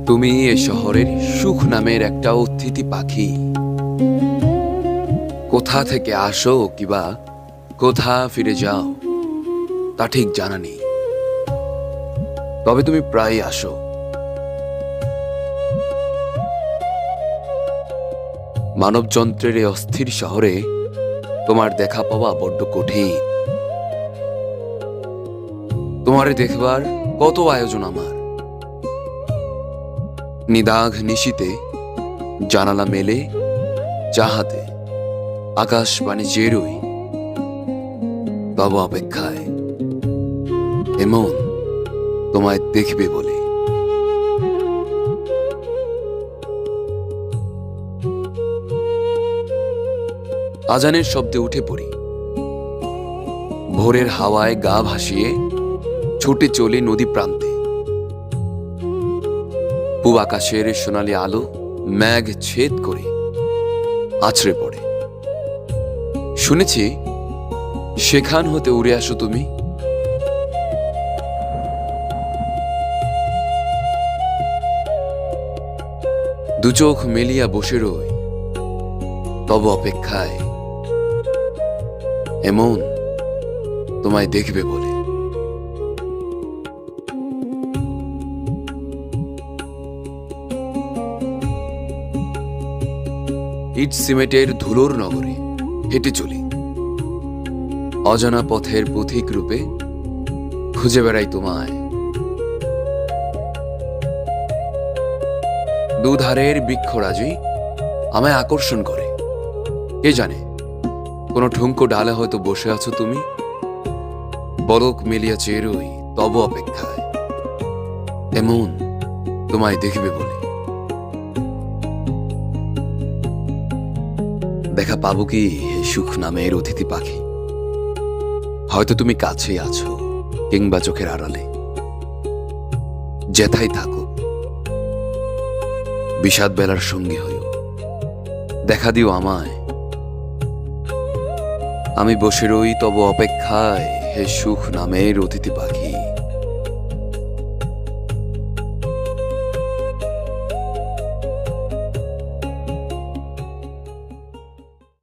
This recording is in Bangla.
তুমি এ শহরের সুখ নামের একটা অতিথি পাখি। কোথা থেকে আসো কিবা কোথা ফিরে যাও তা ঠিক জানা নেই, তবে তুমি প্রায় আসো। মানবযন্ত্রের এই অস্থির শহরে তোমার দেখা পাওয়া বড্ড কঠিন। তোমারে দেখবার কত আয়োজন আমার। নিদাঘ নিশীতে জানালা মেলে চাহাতে আকাশবাণী জেরোই, তব অপেক্ষায় এমন তোমায় দেখবে বলে। আজানের শব্দে উঠে পড়ি, ভোরের হাওয়ায় গা ভাসিয়ে ছুটে চলে নদী প্রান্তে। পূব আকাশের সোনালী আলো মেঘ ছেদ করে আছড়ে পড়ে। শুনেছি সেখান হতে উড়ে আসো তুমি। দু চোখ মেলিয়া বসে রই তব অপেক্ষায় এমন তোমায় দেখবে বলে। ইট সিমেন্টের ধুলোর নগরে হেঁটে চলি, অজানা পথের পথিক রূপে খুঁজে বেড়াই তোমায়। দুধারের বৃক্ষরাজি আমায় আকর্ষণ করে। কে জানে, কোনো ঠুনকো ডালে হয়তো বসে আছো তুমি। পলক মেলিয়া চেয়ে রই তব অপেক্ষায় এমন তোমায় দেখবে বলে। দেখা পাবো কি হে সুখ নামের অতিথি পাখি? হয়তো তুমি কাছেই আছো কিংবা চোখের আড়ালে। যেথাই থাকো বিষাদ বেলার সঙ্গী হইও, দেখা দিও আমায়। আমি বসে রই তব অপেক্ষায় হে সুখ নামের অতিথি পাখি।